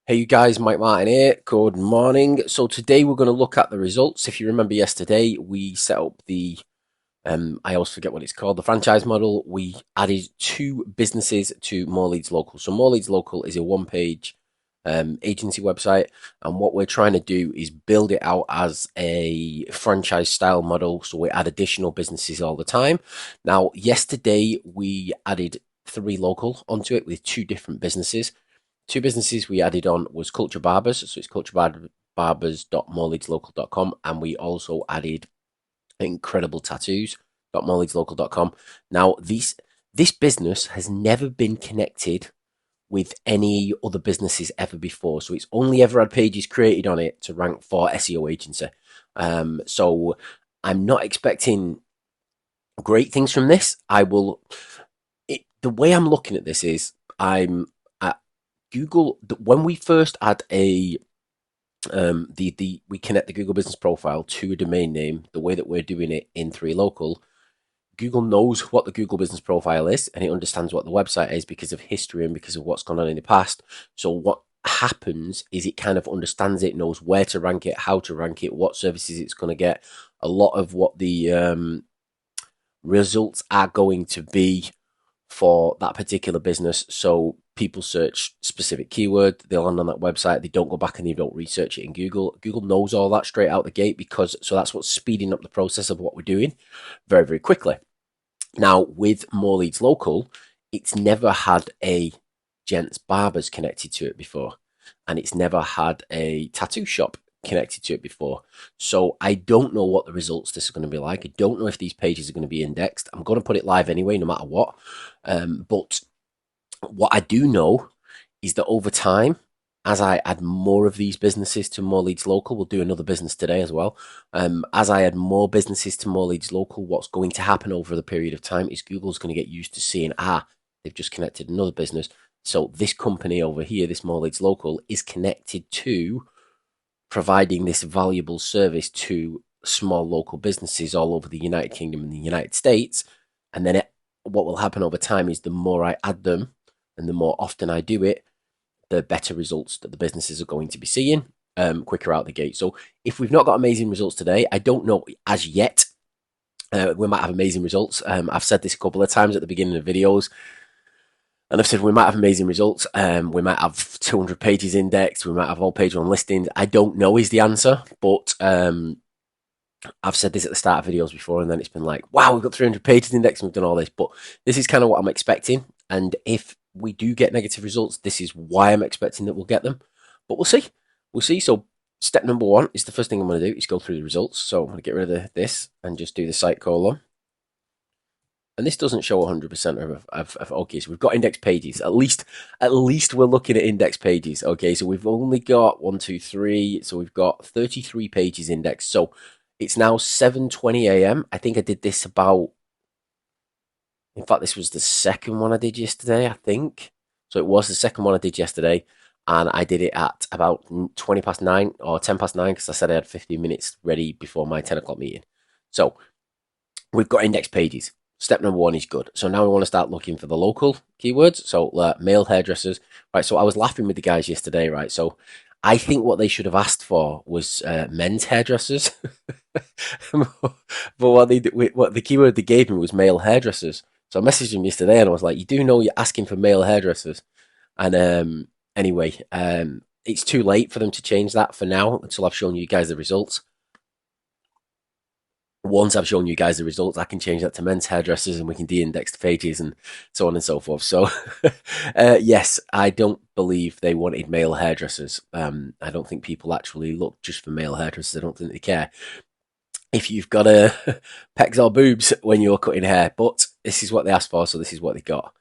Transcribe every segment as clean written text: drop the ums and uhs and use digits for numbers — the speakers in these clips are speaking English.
Hey you guys, Mike Martin here. Good morning. So today we're going to look at the results. If you remember yesterday, we set up the I always forget what it's called, the franchise model. We added two businesses to More Leads Local. So More Leads Local is a one-page agency website, and what we're trying to do is build it out as a franchise style model. So we add additional businesses all the time. Now, yesterday we added 3local onto it with two different businesses. Two businesses we added on was Culture Barbers, so it's culturebarbers.moreleadslocal.com, and we also added incredible tattoos.moreleadslocal.com. Now, this business has never been connected with any other businesses ever before, so it's only ever had pages created on it to rank for SEO agency. So I'm not expecting great things from this. The way I'm looking at this is I'm Google, when we first add a we connect the Google Business Profile to a domain name, the way that we're doing it in 3local, Google knows what the Google Business Profile is, and it understands what the website is because of history and because of what's gone on in the past. So what happens is it kind of understands it, knows where to rank it, how to rank it, what services it's going to get. A lot of what the results are going to be for that particular business. So people search specific keyword, they land on that website, they don't go back and they don't research it in Google. Google knows all that straight out the gate, because so that's what's speeding up the process of what we're doing very, very quickly. Now, with More Leads Local, it's never had a gents barbers connected to it before, and it's never had a tattoo shop connected to it before. So I don't know what the results this is going to be like. I don't know if these pages are going to be indexed. I'm going to put it live anyway, no matter what. But what I do know is that over time, as I add more of these businesses to More Leads Local, we'll do another business today as well. As I add more businesses to More Leads Local, what's going to happen over the period of time is Google's going to get used to seeing, they've just connected another business. So this company over here, this More Leads Local, is connected to providing this valuable service to small local businesses all over the United Kingdom and the United States. And then what will happen over time is the more I add them and the more often I do it, the better results that the businesses are going to be seeing quicker out the gate. So if we've not got amazing results today, I don't know as yet. We might have amazing results. I've said this a couple of times at the beginning of videos, and I've said we might have amazing results. We might have 200 pages indexed. We might have all page one listings. I don't know is the answer, but I've said this at the start of videos before, and then it's been like, wow, we've got 300 pages indexed and we've done all this. But this is kind of what I'm expecting. And if we do get negative results, this is why I'm expecting that we'll get them. But we'll see. We'll see. So step number one is the first thing I'm going to do is go through the results. So I'm going to get rid of this and just do the site colon. And this doesn't show 100% of okay, so we've got index pages. At least we're looking at index pages. Okay, so we've only got 1, 2, 3. So we've got 33 pages indexed. So it's now 7:20 a.m. I think I did this about, in fact, this was the second one I did yesterday, I think. So it was the second one I did yesterday, and I did it at about 20 past 9 or 10 past 9 because I said I had 15 minutes ready before my 10 o'clock meeting. So we've got index pages. Step number one is good. So now we want to start looking for the local keywords. So male hairdressers. Right, so I was laughing with the guys yesterday, right? So I think what they should have asked for was men's hairdressers. But what the keyword they gave me was male hairdressers. So I messaged him yesterday and I was like, you do know you're asking for male hairdressers. And anyway, it's too late for them to change that for now until I've shown you guys the results. Once I've shown you guys the results, I can change that to men's hairdressers and we can de-index the pages and so on and so forth. So, yes, I don't believe they wanted male hairdressers. I don't think people actually look just for male hairdressers. I don't think they care if you've got a pecs or boobs when you're cutting hair, but this is what they asked for, so this is what they got.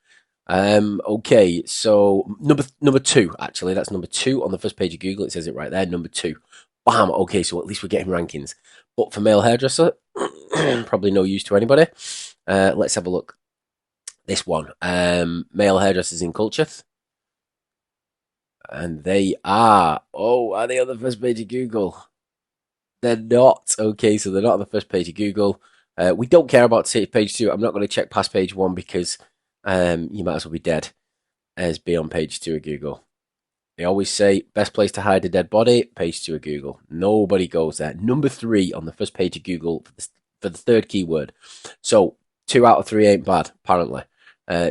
Okay, so number two, actually, that's number two on the first page of Google. It says it right there, number two. Bam. Okay, so at least we're getting rankings. But for male hairdresser, probably no use to anybody. Let's have a look. This one, male hairdressers in culture, and they are. Oh, are they on the first page of Google? They're not. Okay, so they're not on the first page of Google. We don't care about page two. I'm not going to check past page one because you might as well be dead as be on page two of Google. They always say best place to hide a dead body, page 2 of Google. Nobody goes there. Number 3 on the first page of Google for the third keyword. So 2 out of 3 ain't bad, apparently.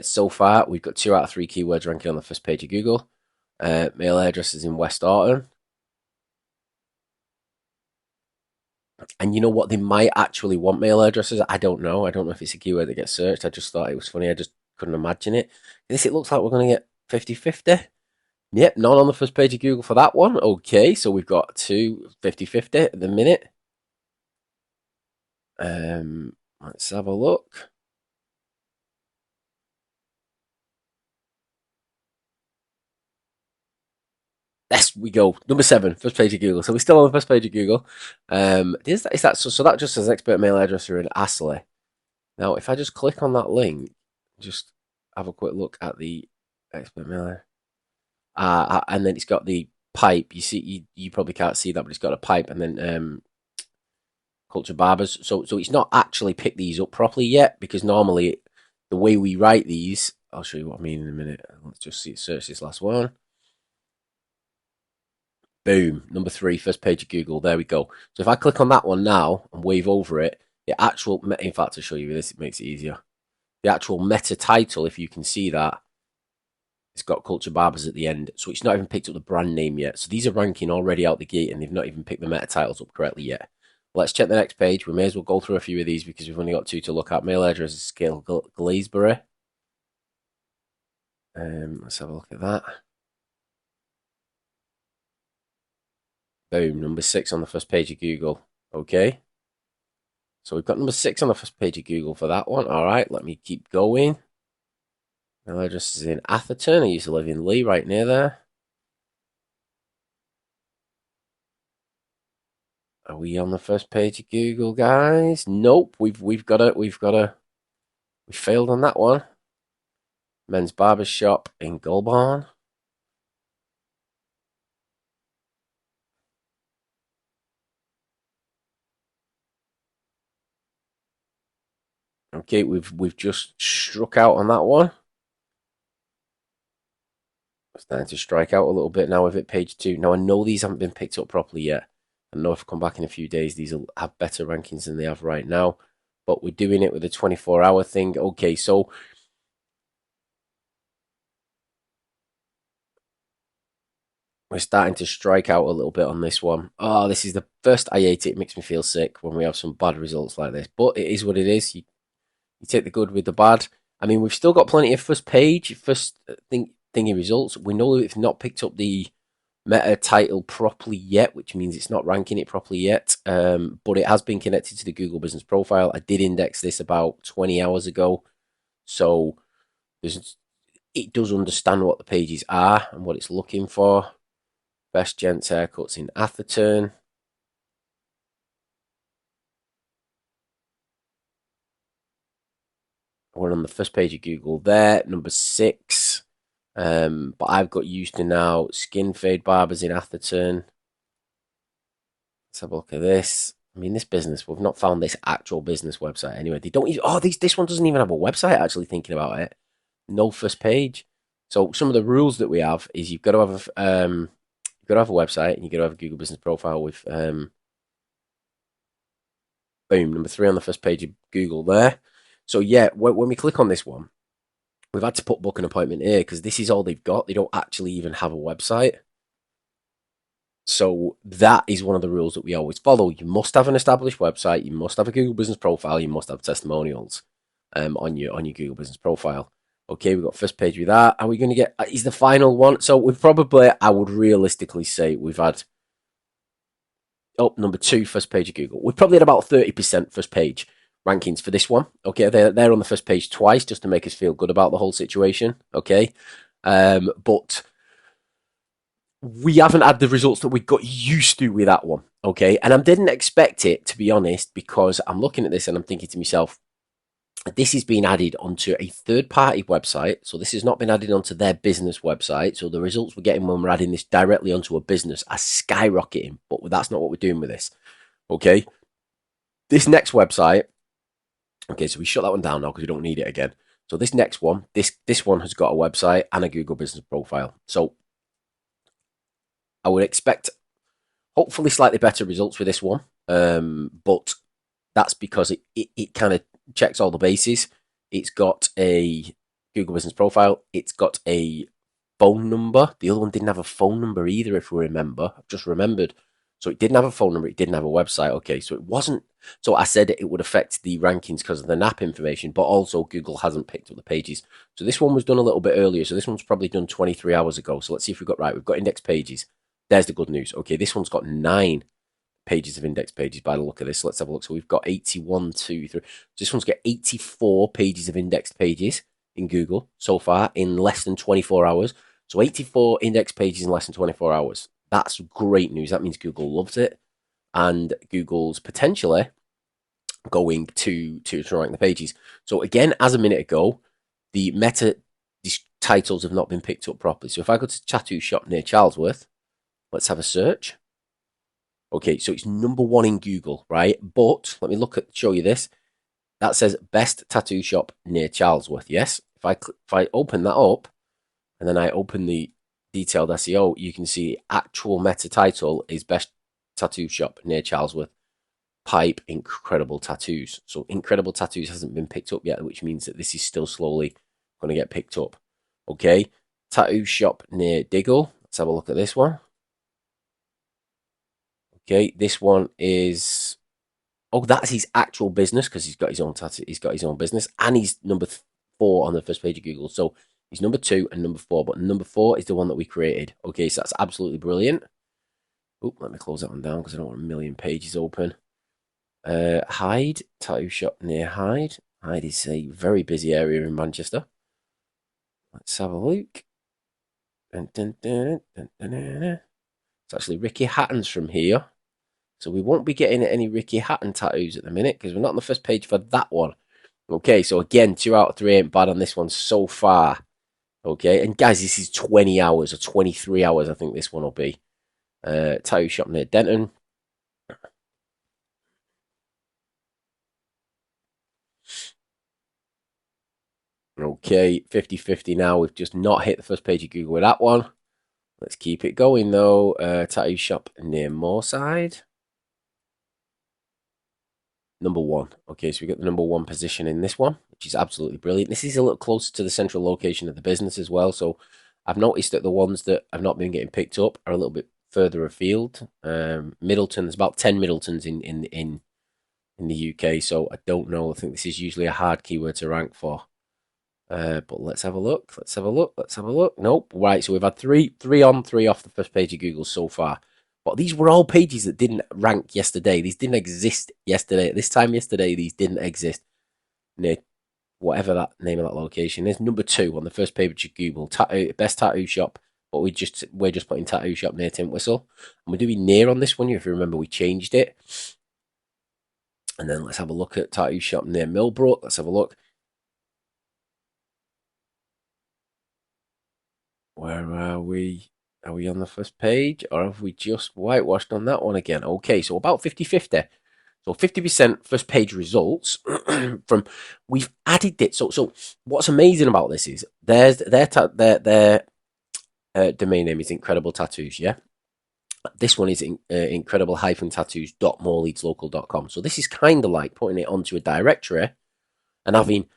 So far, we've got 2 out of 3 keywords ranking on the first page of Google. Male hairdressers in West Orton. And you know what? They might actually want male hairdressers. I don't know. I don't know if it's a keyword that gets searched. I just thought it was funny. I just couldn't imagine it. This, it looks like we're going to get 50-50. Yep, none on the first page of Google for that one. Okay, so we've got 2 50-50 at the minute. Let's have a look. Yes, we go. Number 7, first page of Google. So we're still on the first page of Google. Is that so? So that just says expert male hairdresser in Astley. Now, if I just click on that link, just have a quick look at the expert male hair. And then it's got the pipe. You see, you probably can't see that, but it's got a pipe, and then culture barbers. So it's not actually picked these up properly yet, because normally the way we write these, I'll show you what I mean in a minute. Let's just search this last one. Boom, number 3, first page of Google. There we go. So if I click on that one now and wave over it, the actual, in fact, I'll show you this, it makes it easier. The actual meta title, if you can see that, it's got Culture Barbers at the end. So it's not even picked up the brand name yet. So these are ranking already out the gate, and they've not even picked the meta titles up correctly yet. Let's check the next page. We may as well go through a few of these because we've only got 2 to look at. Male hairdresser scale Glazeborough. Let's have a look at that. Boom, number 6 on the first page of Google. Okay. So we've got number 6 on the first page of Google for that one. All right, let me keep going. Male hairdresser is in Atherton. I used to live in Lee, right near there. Are we on the first page of Google, guys? Nope. We failed on that one. Men's barber shop in Goulburn. Okay, we've just struck out on that one. Starting to strike out a little bit now with it, page 2. Now I know these haven't been picked up properly yet. I know if I come back in a few days, these will have better rankings than they have right now. But we're doing it with a 24-hour thing. Okay, so we're starting to strike out a little bit on this one. Oh, this is the first I hate it. It makes me feel sick when we have some bad results like this. But it is what it is. You take the good with the bad. I mean, we've still got plenty of first thingy results. We know that we've not picked up the meta title properly yet, which means it's not ranking it properly yet. But it has been connected to the Google Business Profile. I did index this about 20 hours ago. So it does understand what the pages are and what it's looking for. Best gents haircuts in Atherton. We're on the first page of Google there, number 6. But I've got used to now skin fade barbers in Atherton. Let's have a look at this. I mean, this business, we've not found this actual business website anyway. They don't even, this one doesn't even have a website, actually, thinking about it. No first page. So some of the rules that we have is you've got to have a website, and you've got to have a Google Business Profile with boom, number 3 on the first page of Google there. So yeah, when we click on this one, we've had to book an appointment here because this is all they've got. They don't actually even have a website. So that is one of the rules that we always follow. You must have an established website. You must have a Google Business Profile. You must have testimonials on your Google Business Profile. Okay, we've got first page with that. Are we going to get, is the final one? So we've probably, I would realistically say we've had, number 2, first page of Google. We've probably had about 30% first page rankings for this one. Okay, they're on the first page twice just to make us feel good about the whole situation. Okay, but we haven't had the results that we got used to with that one. Okay, and I didn't expect it, to be honest, because I'm looking at this and I'm thinking to myself, this is being added onto a third-party website. So this has not been added onto their business website. So the results we're getting when we're adding this directly onto a business are skyrocketing. But that's not what we're doing with this. Okay, this next website. Okay, so we shut that one down now because we don't need it again. So this next one, this one has got a website and a Google Business Profile. So I would expect hopefully slightly better results with this one. But that's because it kind of checks all the bases. It's got a Google Business Profile. It's got a phone number. The other one didn't have a phone number either, if we remember. I've just remembered. So it didn't have a phone number. It didn't have a website. Okay, so it wasn't. So I said it would affect the rankings because of the NAP information, but also Google hasn't picked up the pages. So this one was done a little bit earlier. So this one's probably done 23 hours ago. So let's see if we've got right. We've got index pages. There's the good news. Okay, this one's got 9 pages of index pages by the look of this. Let's have a look. So we've got 81, 2, 3. So this one's got 84 pages of indexed pages in Google so far in less than 24 hours. So 84 index pages in less than 24 hours. That's great news. That means Google loves it. And Google's potentially going to rank the pages. So again, as a minute ago, the meta titles have not been picked up properly. So if I go to tattoo shop near Charlesworth, let's have a search. Okay, so it's number 1 in Google, right? But let me show you this. That says best tattoo shop near Charlesworth. Yes. If I open that up, and then I open the detailed SEO, you can see actual meta title is best tattoo shop near Charlesworth. Pipe incredible tattoos. So incredible tattoos hasn't been picked up yet, which means that this is still slowly going to get picked up. Okay, tattoo shop near Diggle. Let's have a look at this one. Okay, this one is, oh, that's his actual business because he's got his own tattoo. He's got his own business, and he's number 4 on the first page of Google. So he's number 2 and number 4, but number 4 is the one that we created. Okay, so that's absolutely brilliant. Oh, let me close that one down because I don't want a million pages open. Hyde, tattoo shop near Hyde. Hyde is a very busy area in Manchester. Let's have a look. Dun, dun, dun, dun, dun, dun, dun. It's actually Ricky Hatton's from here. So we won't be getting any Ricky Hatton tattoos at the minute because we're not on the first page for that one. Okay, so again, 2 out of 3 ain't bad on this one so far. Okay, and guys, this is 20 hours or 23 hours, I think this one will be. Tattoo shop near Denton. Okay, 50-50 now. We've just not hit the first page of Google with that one. Let's keep it going though. Tattoo shop near Moorside. Number 1. Okay, so we got the number 1 position in this one, which is absolutely brilliant. This is a little closer to the central location of the business as well. So I've noticed that the ones that have not been getting picked up are a little bit further afield. Middleton, there's about 10 Middletons in the UK. So I don't know. I think this is usually a hard keyword to rank for. But let's have a look. Let's have a look. Let's have a look. Nope. Right. So we've had three on, 3 off the first page of Google so far. But these were all pages that didn't rank yesterday. These didn't exist yesterday. At this time yesterday, these didn't exist. Near whatever that name of that location is. Number 2 on the first page of Google. Best tattoo shop. But we're just putting tattoo shop near Tintwistle. And we're doing near on this one. If you remember, we changed it. And then let's have a look at tattoo shop near Millbrook. Let's have a look. Where are we? Are we on the first page or have we just whitewashed on that one again? Okay, so about 50-50. So 50% first page results from we've added it. So what's amazing about this is their domain name is Incredible Tattoos, yeah. This one is incredible-tattoos.moreleadslocal.com. So this is kind of like putting it onto a directory and having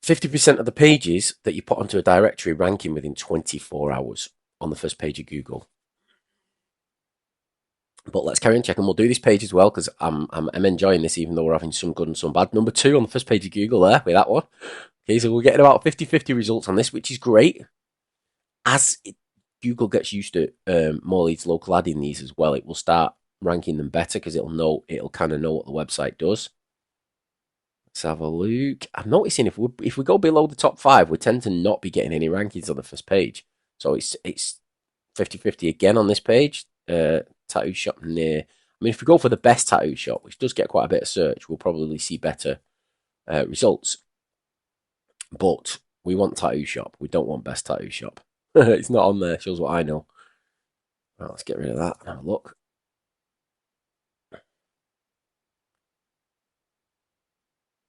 50% of the pages that you put onto a directory ranking within 24 hours on the first page of Google. But let's carry on checking. We'll do this page as well because I'm enjoying this, even though we're having some good and some bad. Number 2 on the first page of Google there with that one. Okay, so we're getting about 50-50 results on this, which is great. As Google gets used to more leads local adding these as well, it will start ranking them better because it'll kind of know what the website does. Let's have a look. I'm noticing if we go below the top 5, we tend to not be getting any rankings on the first page. So it's 50-50 again on this page. Tattoo shop near. I mean, if we go for the best tattoo shop, which does get quite a bit of search, we'll probably see better results. But we want tattoo shop. We don't want best tattoo shop. It's not on there. Shows what I know. Right, let's get rid of that and have a look.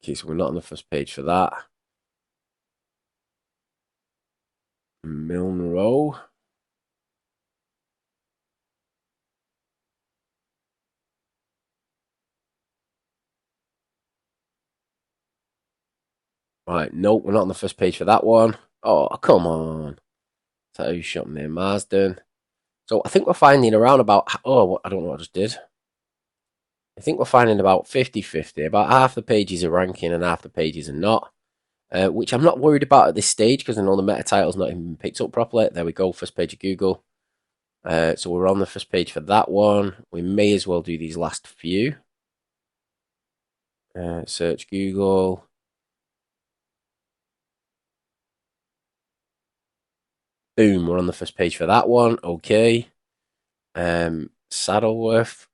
Okay, so we're not on the first page for that. Milne Row. Right, nope, we're not on the first page for that one. Oh, come on. Tattoo shop near Marsden. So I think we're finding around about, oh, I don't know what I just did. I think we're finding about 50-50. About half the pages are ranking and half the pages are not. Which I'm not worried about at this stage because I know the meta title's not even picked up properly. There we go, first page of Google. So we're on the first page for that one. We may as well do these last few. Search Google. Boom, we're on the first page for that one. Okay. Saddleworth.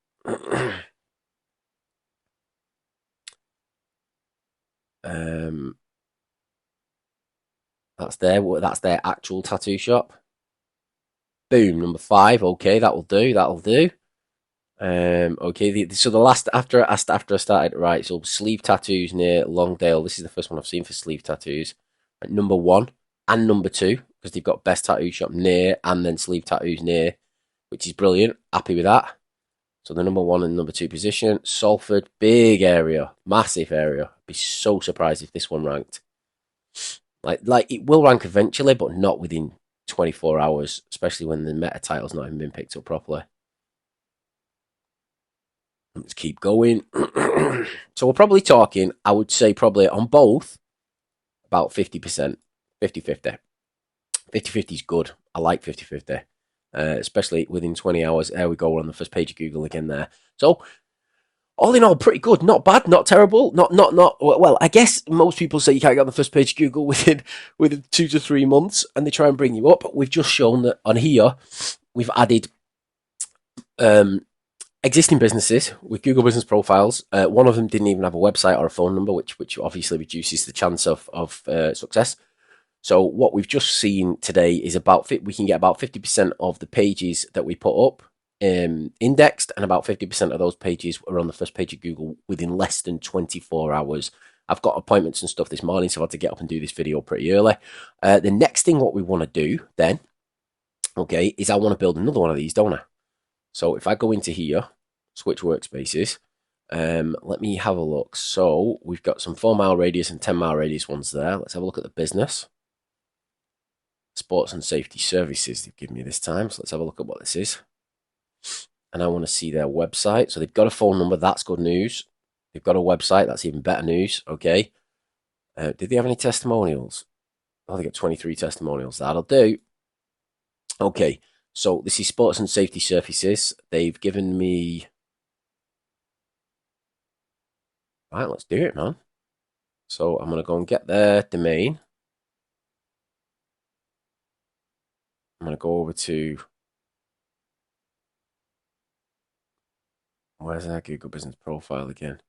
That's their actual tattoo shop. Boom, number 5. Okay, that'll do. That'll do. Okay. So the last after I started, right. So sleeve tattoos near Longdale. This is the first one I've seen for sleeve tattoos. At number 1 and number 2 because they've got best tattoo shop near and then sleeve tattoos near, which is brilliant. Happy with that. So the number 1 and number 2 position. Salford, big area, massive area. I'd be so surprised if this one ranked. Like it will rank eventually, but not within 24 hours, especially when the meta title's not even been picked up properly. Let's keep going. So we're probably talking, I would say probably on both, about 50%, 50-50. 50-50 is good. I like 50-50, especially within 20 hours. There we go. We're on the first page of Google again there. So all in all, pretty good. Not bad, not terrible. Not. Well, I guess most people say you can't get on the first page of Google within 2 to 3 months, and they try and bring you up. We've just shown that on here we've added existing businesses with Google Business Profiles. One of them didn't even have a website or a phone number, which obviously reduces the chance of success. So what we've just seen today is we can get about 50% of the pages that we put up indexed, and about 50% of those pages are on the first page of Google within less than 24 hours. I've got appointments and stuff this morning, so I had to get up and do this video pretty early. The next thing what we want to do then, okay, is I want to build another one of these, don't I? So if I go into here, switch workspaces, let me have a look. So we've got some 4-mile radius and 10-mile radius ones there. Let's have a look at the business. Sports and safety services they've given me this time. So let's have a look at what this is. And I want to see their website. So they've got a phone number. That's good news. They've got a website. That's even better news. Okay. Did they have any testimonials? Oh, they got 23 testimonials. That'll do. Okay. So this is sports and safety services. They've given me... Right, let's do it, man. So I'm going to go and get their domain. I'm going to go over to... Where's their Google Business Profile again?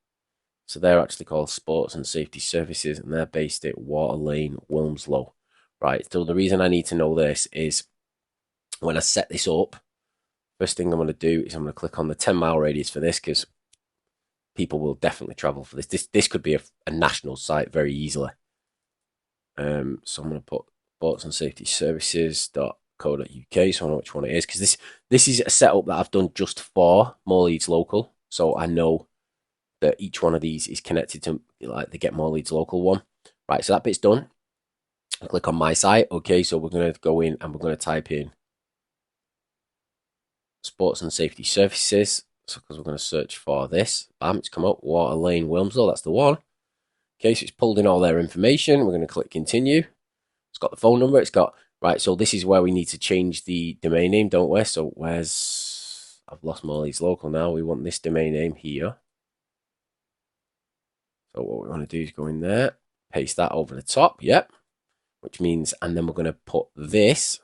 So they're actually called Sports and Safety Services, and they're based at Water Lane, Wilmslow. Right, so the reason I need to know this is when I set this up, first thing I'm going to do is I'm going to click on the 10-mile radius for this because people will definitely travel for this. This could be a national site very easily. So I'm going to put sports and safety services.co.uk so I know which one it is, because this is a setup that I've done just for More Leads Local. So I know that each one of these is connected to like the Get More Leads Local one. Right, so that bit's done. I'll click on my site. Okay, so we're going to go in and we're going to type in sports and safety services. So because we're going to search for this. Bam, it's come up. Water Lane, Wilmslow. That's the one. Okay, so it's pulled in all their information. We're going to click continue. It's got the phone number. It's got, right, so this is where we need to change the domain name, don't we? So where's, I've lost More Leads Local now. We want this domain name here. So what we want to do is go in there, paste that over the top. Yep. Which means, and then we're going to put this.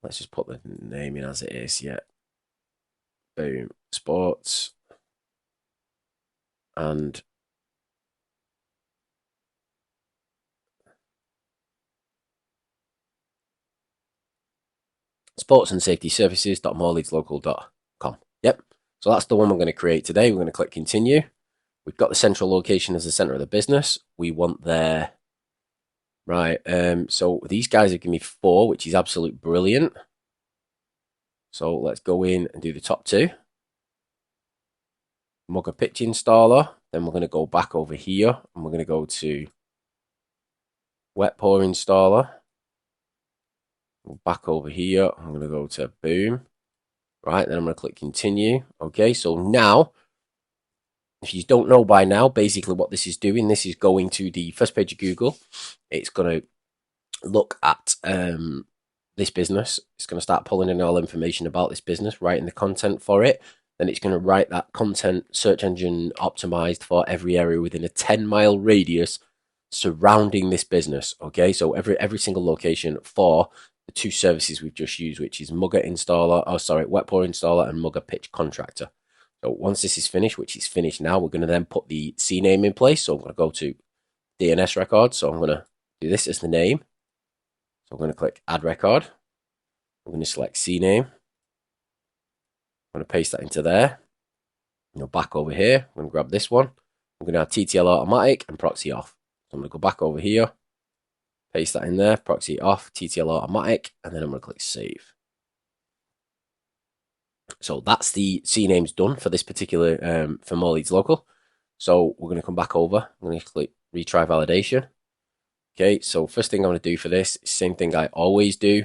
Let's just put the name in as it is. Yeah. Boom. Sports. And sports and safety services.moreleadslocal.com. Yep. So that's the one we're going to create today. We're going to click continue. We've got the central location as the center of the business. We want their, right. So these guys have given me 4, which is absolute brilliant. So let's go in and do the top 2. Mugger Pitch Installer. Then we're going to go back over here and we're going to go to Wet Pour Installer. Back over here, I'm going to go to Boom. Right, then I'm going to click Continue. Okay, so now, if you don't know by now, basically what this is doing, this is going to the first page of Google. It's going to look at this business. It's going to start pulling in all information about this business, writing the content for it. Then it's going to write that content search engine optimized for every area within a 10-mile radius surrounding this business. Okay, so every single location for the two services we've just used, which is Mugger Installer, Wet Pour Installer and Mugger Pitch Contractor. So once this is finished, which is finished now, we're going to then put the CNAME in place. So I'm going to go to DNS record. So I'm going to do this as the name. So I'm going to click Add Record. I'm going to select CNAME. I'm going to paste that into there. Back over here, I'm going to grab this one. I'm going to add TTL Automatic and Proxy Off. So I'm going to go back over here, paste that in there, Proxy Off, TTL Automatic, and then I'm going to click Save. So that's the CNAME's done for this particular, for More Leads Local. So we're going to come back over. I'm going to click Retry Validation. Okay, so first thing I'm going to do for this, same thing I always do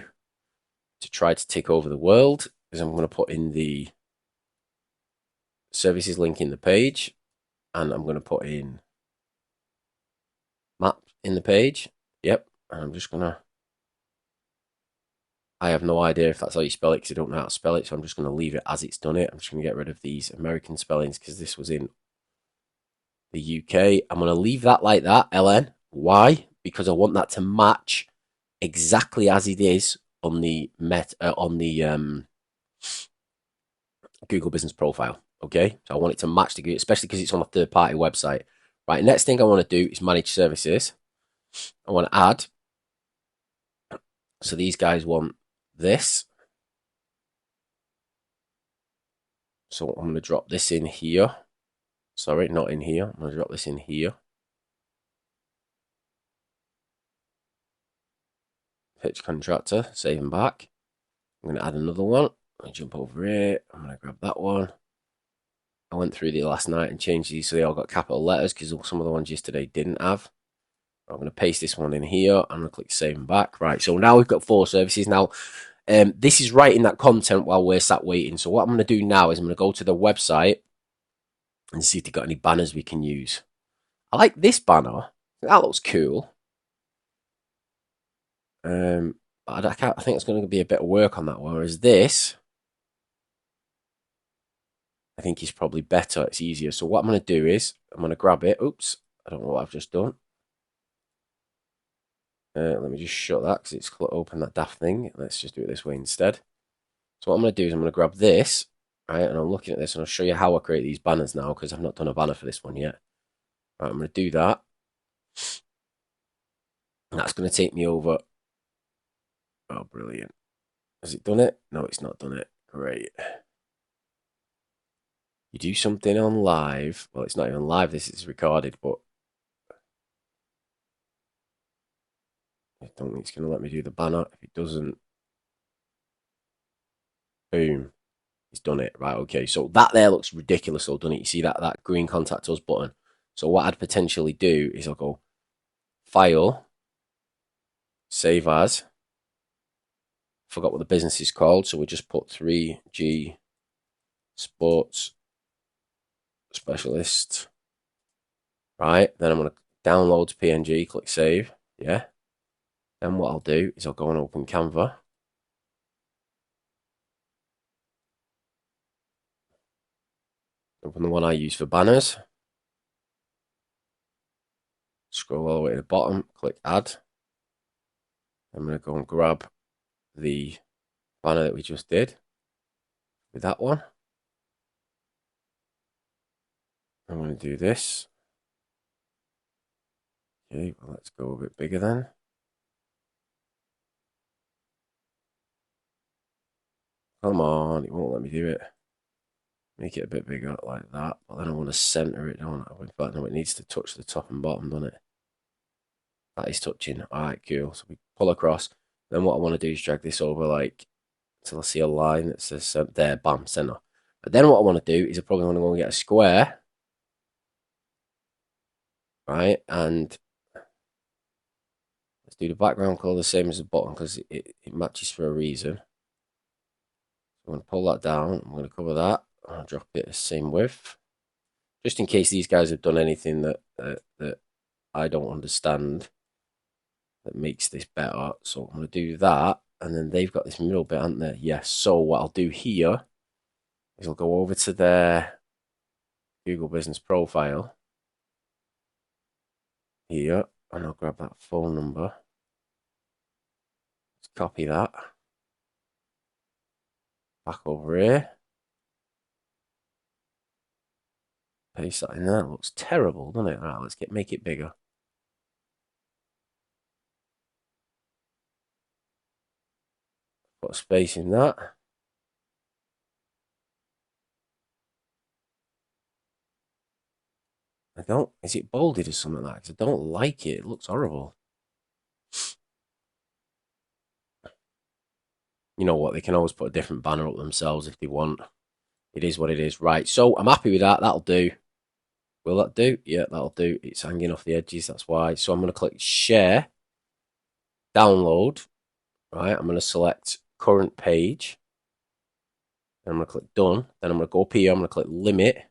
to try to take over the world, is I'm going to put in the services link in the page, and I'm going to put in map in the page. Yep, and I'm just going to, I have no idea if that's how you spell it because I don't know how to spell it, so I'm just going to leave it as it's done it. I'm just going to get rid of these American spellings because this was in the UK. I'm going to leave that like that, LN. Why? Because I want that to match exactly as it is on the Google Business Profile. Okay, so I want it to match the Google, especially because it's on a third-party website. Right, next thing I want to do is manage services. I want to add. So these guys want this. So I'm going to drop this in here. Sorry, not in here. I'm going to drop this in here. Pitch Contractor, save and back. I'm going to add another one. I jump over here. I'm going to grab that one. I went through the last night and changed these so they all got capital letters because some of the ones yesterday didn't have. I'm going to paste this one in here. I'm going to click save and back. Right, so now we've got 4 services. Now, this is writing that content while we're sat waiting. So what I'm going to do now is I'm going to go to the website and see if they've got any banners we can use. I like this banner. That looks cool. I think it's going to be a bit of work on that one. Whereas this, I think is probably better. It's easier. So what I'm going to do is I'm going to grab it. Oops, I don't know what I've just done. Let me just shut that because it's open that daft thing. Let's just do it this way instead. So what I'm going to do is I'm going to grab this, right? And I'm looking at this and I'll show you how I create these banners now because I've not done a banner for this one yet. Right, I'm going to do that. And that's going to take me over. Oh, brilliant. Has it done it? No, it's not done it. Great. You do something on live. Well, it's not even live. This is recorded, but I don't think it's going to let me do the banner. If it doesn't, boom, it's done it. Right, okay. So that there looks ridiculous, though, doesn't it? You see that green Contact Us button. So what I'd potentially do is I'll go File, Save As. Forgot what the business is called, so we just put 3G Sports Specialist. Right, then I'm going to download to PNG, click Save. Yeah. Then what I'll do is I'll go and open Canva. Open the one I use for banners. Scroll all the way to the bottom, click Add. I'm going to go and grab the banner that we just did with that one. I'm going to do this. Okay, well, let's go a bit bigger then. Come on, it won't let me do it. Make it a bit bigger like that, but then I want to center it, don't I? In fact, no, it needs to touch the top and bottom, doesn't it? That is touching. All right, cool. So we pull across. Then what I want to do is drag this over like until I see a line that says there, bam, center. But then what I want to do is I probably want to go and get a square, right? And let's do the background color the same as the bottom because it matches for a reason. I'm going to pull that down. I'm going to cover that. I'll drop it the same width, just in case these guys have done anything that that I don't understand that makes this better. So I'm going to do that, and then they've got this middle bit, haven't they? Yes. So what I'll do here is I'll go over to their Google Business Profile here, and I'll grab that phone number. Let's copy that back over here. Paste that in there. It looks terrible, doesn't it? Right, let's make it bigger. Put a space in that. Is it bolded or something like that? Because I don't like it. It looks horrible. You know what? They can always put a different banner up themselves if they want. It is what it is. Right, so I'm happy with that. That'll do. Will that do? Yeah, that'll do. It's hanging off the edges, that's why. So I'm going to click share, download. Right, I'm going to select current page. Then I'm going to click done. Then I'm going to go up here. I'm going to click limit,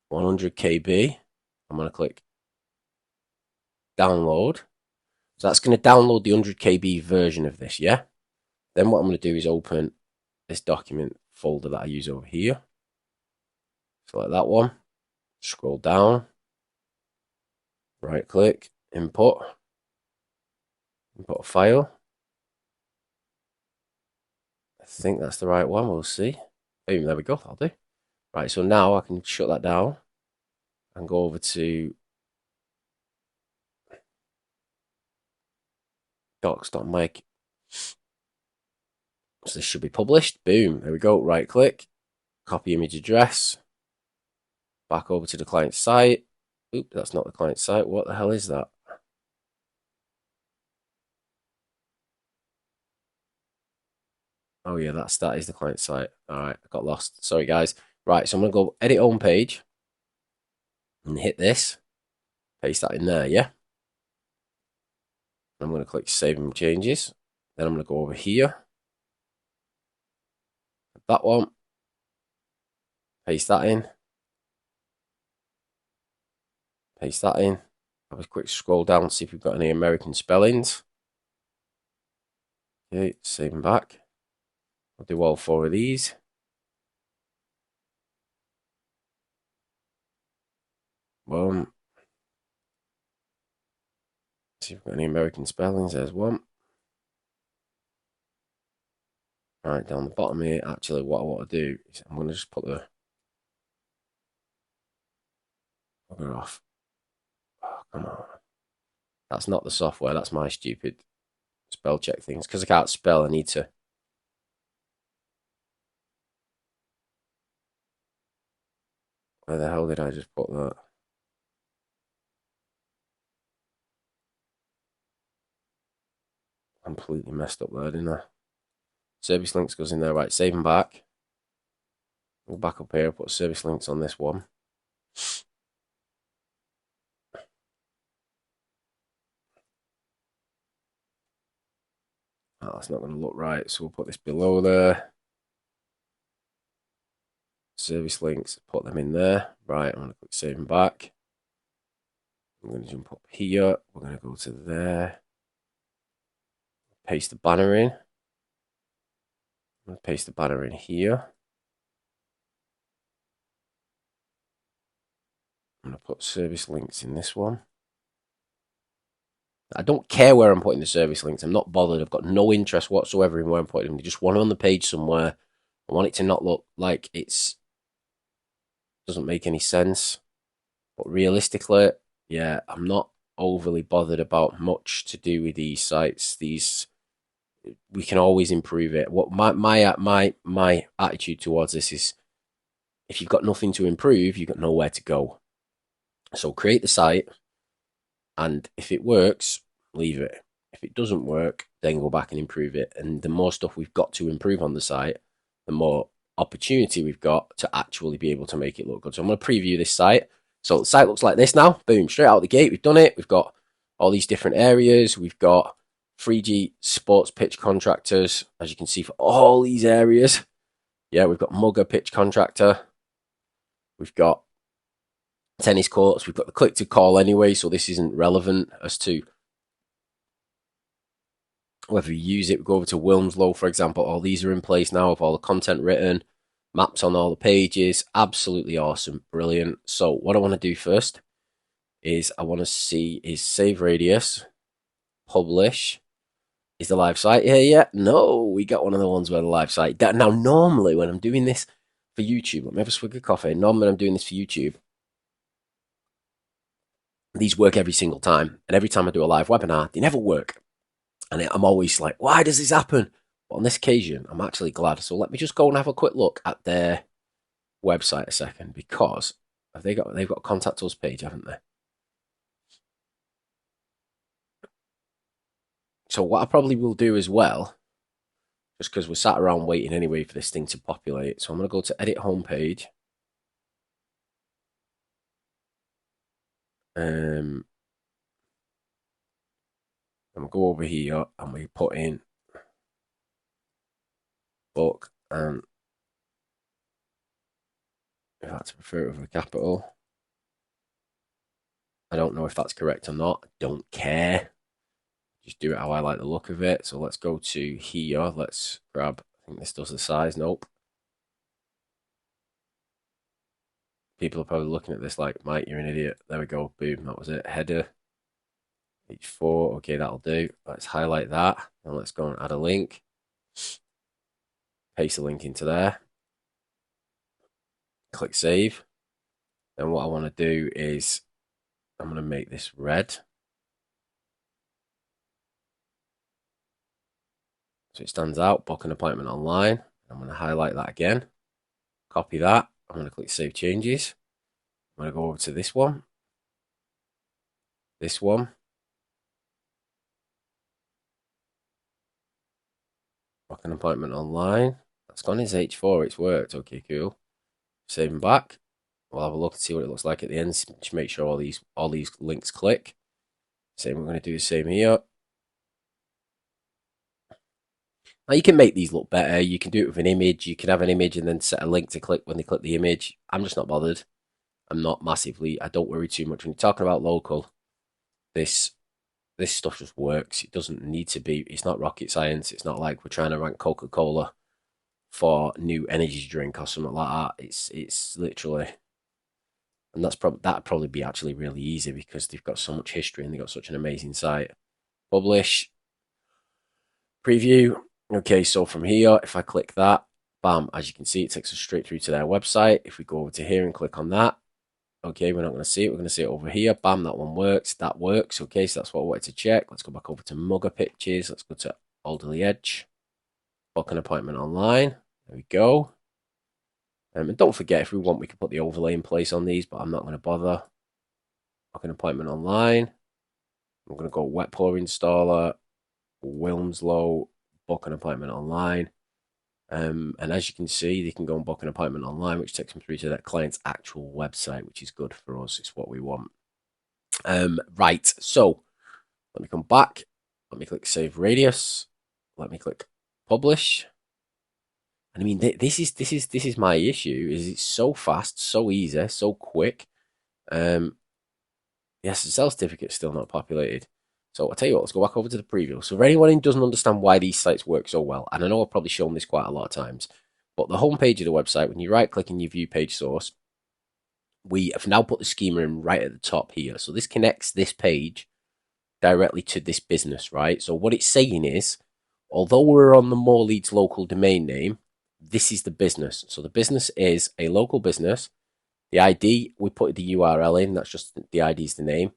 100 KB. I'm going to click download. So that's going to download the 100 KB version of this, yeah? Then what I'm going to do is open this document folder that I use over here. Select that one. Scroll down. Right click. Import. Import a file. I think that's the right one. We'll see. Boom, there we go. That'll do. Right, so now I can shut that down and go over to docs.mic. So this should be published. Boom, there we go. Right click, copy image address, back over to the client site. Oop, that's not the client site. What the hell is that? Oh yeah, that is the client site. All right, I got lost. Sorry guys. Right, so I'm gonna go edit home page and hit this. Paste that in there, yeah. I'm gonna click save and changes. Then I'm gonna go over here. That one. Paste that in. Paste that in. Have a quick scroll down, see if we've got any American spellings. Okay, save them back. I'll do all 4 of these. Boom. See if we've got any American spellings. There's one. Right, down the bottom here. Actually, what I want to do is I'm going to just put the bugger off. Oh, come on. That's not the software. That's my stupid spell check things. Because I can't spell, I need to. Where the hell did I just put that? Completely messed up there, didn't I? Service links goes in there. Right, save them back. Go back up here, put service links on this one. Oh, that's not going to look right, so we'll put this below there. Service links, put them in there. Right, I'm going to click save them back. I'm going to jump up here. We're going to go to there. Paste the banner in. I'm going to paste the banner in here. I'm going to put service links in this one. I don't care where I'm putting the service links. I'm not bothered. I've got no interest whatsoever in where I'm putting them. They just want it on the page somewhere. I want it to not look like it's doesn't make any sense. But realistically, yeah, I'm not overly bothered about much to do with these sites. We can always improve it. What my attitude towards this is, if you've got nothing to improve, you've got nowhere to go. So create the site, and if it works, leave it. If it doesn't work, then go back and improve it. And the more stuff we've got to improve on the site, the more opportunity we've got to actually be able to make it look good. So I'm going to preview this site. So the site looks like this now. Boom, straight out the gate, we've done it. We've got all these different areas. We've got 3G sports pitch contractors, as you can see, for all these areas. Yeah, we've got Mugger pitch contractor. We've got tennis courts. We've got the click to call anyway, so this isn't relevant as to whether you use it. We go over to Wilmslow, for example. All these are in place now with all the content written, maps on all the pages. Absolutely awesome. Brilliant. So what I want to do first is I want to see is save radius, publish. Is the live site here yet? No, we got one of the ones where the live site. Now, normally when I'm doing this for YouTube, let me have a swig of coffee. Normally when I'm doing this for YouTube, these work every single time. And every time I do a live webinar, they never work. And I'm always like, why does this happen? But on this occasion, I'm actually glad. So let me just go and have a quick look at their website a second, because they've got a contact us page, haven't they? So what I probably will do as well, just because we're sat around waiting anyway for this thing to populate. So I'm going to go to edit homepage. And we'll go over here and we put in book, and if that's prefer with a capital. I don't know if that's correct or not. Don't care. Just do it how I like the look of it. So let's go to here. Let's grab, I think this does the size. Nope. People are probably looking at this like, Mike, you're an idiot. There we go. Boom. That was it. Header. H4. Okay, that'll do. Let's highlight that. And let's go and add a link. Paste the link into there. Click save. Then what I want to do is I'm going to make this red. So it stands out, book an appointment online. I'm going to highlight that again, copy that. I'm going to click save changes. I'm going to go over to this one, book an appointment online. That's gone as H4, it's worked. Okay, cool. Save them back. We'll have a look and see what it looks like at the end. Just make sure all these links click. Same, we're going to do the same here. Now you can make these look better. You can do it with an image. You can have an image and then set a link to click when they click the image. I'm just not bothered. I'm not massively. I don't worry too much when you're talking about local. This stuff just works. It doesn't need to be. It's not rocket science. It's not like we're trying to rank Coca-Cola for new energy drink or something like that. It's literally, and that'd probably be actually really easy because they've got so much history and they've got such an amazing site. Publish, preview. Okay, so from here, if I click that, bam, as you can see, it takes us straight through to their website. If we go over to here and click on that, okay, we're not going to see it. We're going to see it over here. Bam, that one works. That works. Okay, so that's what I wanted to check. Let's go back over to Mugger Pictures. Let's go to Alderley Edge. Book an appointment online. There we go. And don't forget, if we want, we can put the overlay in place on these, but I'm not going to bother. Book an appointment online. I'm going to go wet pour installer, Wilmslow, book an appointment online. And as you can see, they can go and book an appointment online, which takes them through to that client's actual website, which is good for us. It's what we want. Right, so let me come back. Let me click save radius. Let me click publish. And I mean, this is my issue. Is it's so fast, so easy, so quick. Yes, the sales certificate is still not populated. So I'll tell you what, let's go back over to the preview. So for anyone who doesn't understand why these sites work so well, and I know I've probably shown this quite a lot of times, but the homepage of the website, when you right click and you view page source, we have now put the schema in right at the top here. So this connects this page directly to this business, right? So what it's saying is, although we're on the More Leads local domain name, this is the business. So the business is a local business. The ID, we put the URL in. That's just the ID is the name.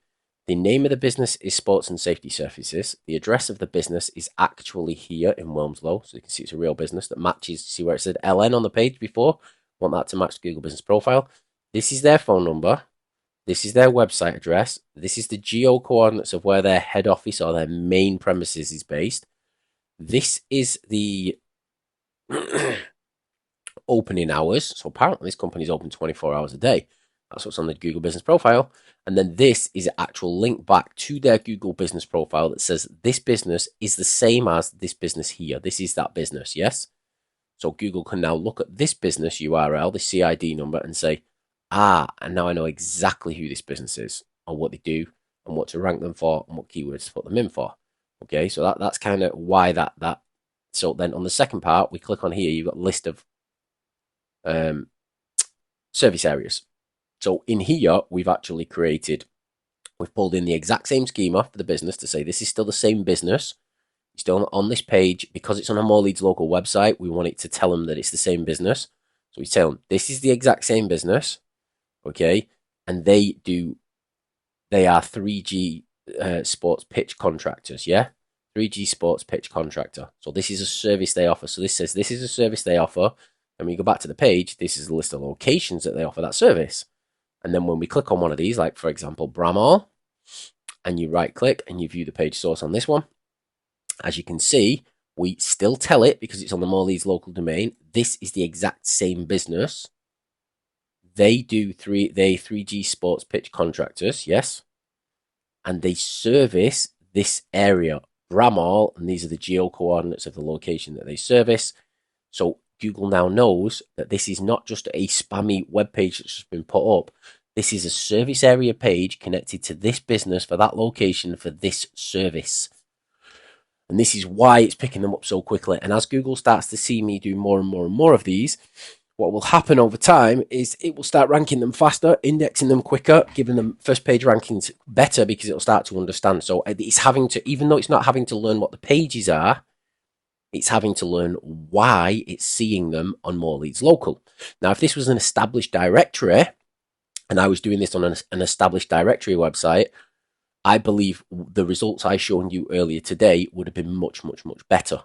The name of the business is Sports and Safety Services. The address of the business is actually here in Wilmslow. So you can see it's a real business that matches. See where it said LN on the page before? Want that to match Google Business Profile. This is their phone number. This is their website address. This is the geo coordinates of where their head office or their main premises is based. This is the opening hours. So apparently this company is open 24 hours a day. That's what's on the Google Business Profile. And then this is an actual link back to their Google Business Profile that says this business is the same as this business here. This is that business, yes? So Google can now look at this business URL, the CID number, and say, and now I know exactly who this business is and what they do and what to rank them for and what keywords to put them in for. Okay, so that's kind of why that. So then on the second part, we click on here, you've got a list of service areas. So in here, we've pulled in the exact same schema for the business to say this is still the same business. It's still on this page. Because it's on a More Leads Local website, we want it to tell them that it's the same business. So we tell them this is the exact same business, okay? And they are 3G sports pitch contractors, yeah? 3G sports pitch contractor. So this is a service they offer. So this says this is a service they offer. And when you go back to the page, this is a list of locations that they offer that service. And then when we click on one of these, like for example, Bramall, and you right click and you view the page source on this one, as you can see, we still tell it because it's on the More Leads Local domain. This is the exact same business. They 3G sports pitch contractors, yes. And they service this area, Bramall, and these are the geo coordinates of the location that they service. So Google now knows that this is not just a spammy web page that's just been put up. This is a service area page connected to this business for that location for this service. And this is why it's picking them up so quickly. And as Google starts to see me do more and more and more of these, what will happen over time is it will start ranking them faster, indexing them quicker, giving them first page rankings better because it'll start to understand. So it's having to, even though it's not having to learn what the pages are, it's having to learn why it's seeing them on More Leads Local. Now, if this was an established directory, and I was doing this on an established directory website, I believe the results I showed you earlier today would have been much, much, much better.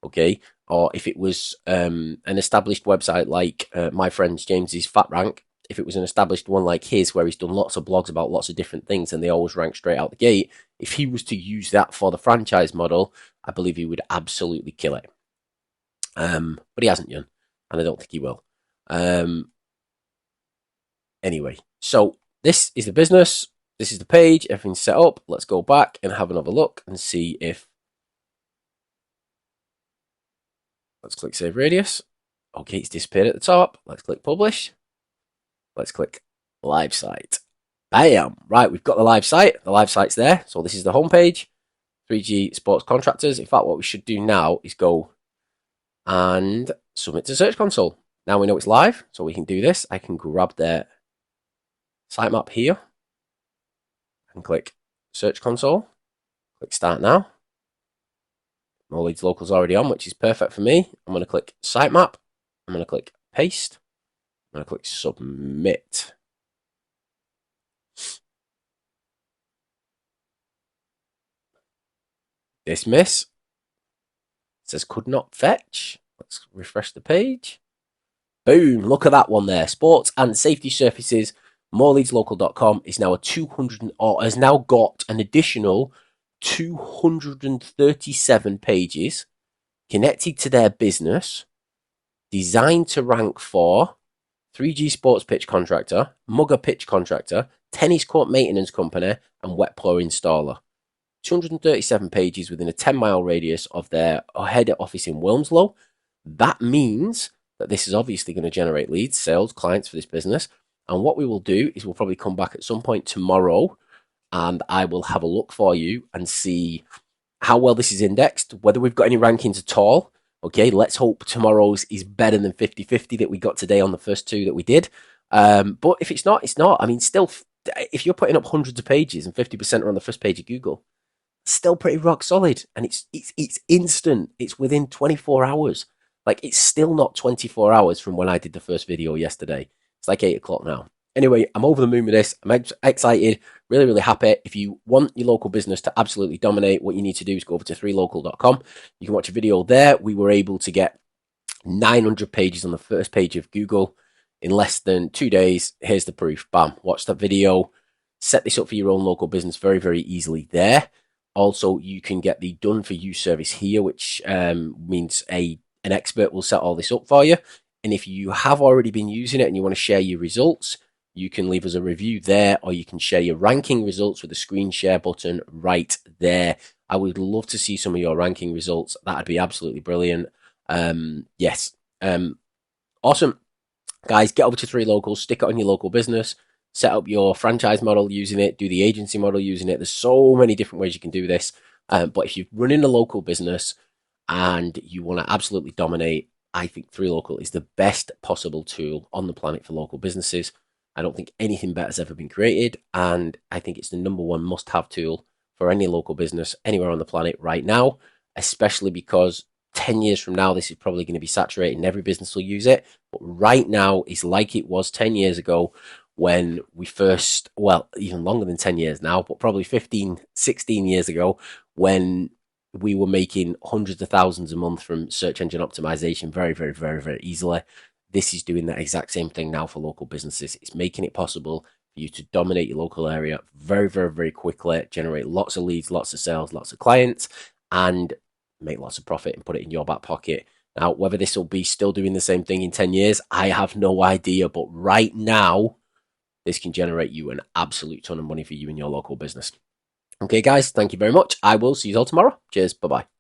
Okay? Or if it was an established website like my friend James's Fat Rank, if it was an established one like his where he's done lots of blogs about lots of different things and they always rank straight out the gate, if he was to use that for the franchise model, I believe he would absolutely kill it. But he hasn't yet, and I don't think he will. Anyway, so this is the business. This is the page. Everything's set up. Let's go back and have another look and see if... Let's click Save Radius. Okay, it's disappeared at the top. Let's click Publish. Let's click Live Site. Bam! Right, we've got the live site. The live site's there. So this is the homepage. 3G Sports Contractors. In fact, what we should do now is go and submit to Search Console. Now we know it's live, so we can do this. I can grab their sitemap here and click Search Console. Click Start Now. More Leads Local's already on, which is perfect for me. I'm going to click Sitemap. I'm going to click Paste. I'm going to click Submit. Dismiss. It says could not fetch. Let's refresh the page. Boom, look at that one there. Sports and safety surfaces. Moreleadslocal.com is now has now got an additional 237 pages connected to their business, designed to rank for 3G Sports Pitch Contractor, Mugger Pitch Contractor, Tennis Court Maintenance Company, and Wet Floor Installer. 237 pages within a 10-mile radius of their head office in Wilmslow. That means that this is obviously going to generate leads, sales, clients for this business. And what we will do is we'll probably come back at some point tomorrow and I will have a look for you and see how well this is indexed, whether we've got any rankings at all. Okay, let's hope tomorrow's is better than 50-50 that we got today on the first two that we did. But if it's not, it's not. I mean, still, if you're putting up hundreds of pages and 50% are on the first page of Google, still pretty rock solid. And it's instant. It's within 24 hours. Like, it's still not 24 hours from when I did the first video yesterday. It's like 8 o'clock now. Anyway, I'm over the moon with this. I'm excited, really, really happy. If you want your local business to absolutely dominate, what you need to do is go over to 3local.com. You can watch a video there. We were able to get 900 pages on the first page of Google in less than 2 days. Here's the proof. Bam. Watch that video. Set this up for your own local business very, very easily there. Also, you can get the done for you service here, which means an expert will set all this up for you. And if you have already been using it and you want to share your results, you can leave us a review there, or you can share your ranking results with the screen share button right there. I would love to see some of your ranking results. That'd be absolutely brilliant. Yes. Awesome. Guys, get over to 3local, stick it on your local business, set up your franchise model using it, do the agency model using it. There's so many different ways you can do this. But if you're running a local business and you want to absolutely dominate, I think 3local is the best possible tool on the planet for local businesses. I don't think anything better has ever been created, and I think it's the number one must-have tool for any local business anywhere on the planet right now, especially because 10 years from now, this is probably going to be saturated and every business will use it. But right now is like it was 10 years ago when we first, well, even longer than 10 years now, but probably 15, 16 years ago when we were making hundreds of thousands a month from search engine optimization very, very, very, very easily. This is doing that exact same thing now for local businesses. It's making it possible for you to dominate your local area very, very, very quickly, generate lots of leads, lots of sales, lots of clients, and make lots of profit and put it in your back pocket. Now, whether this will be still doing the same thing in 10 years, I have no idea. But right now, this can generate you an absolute ton of money for you and your local business. Okay, guys, thank you very much. I will see you all tomorrow. Cheers. Bye bye.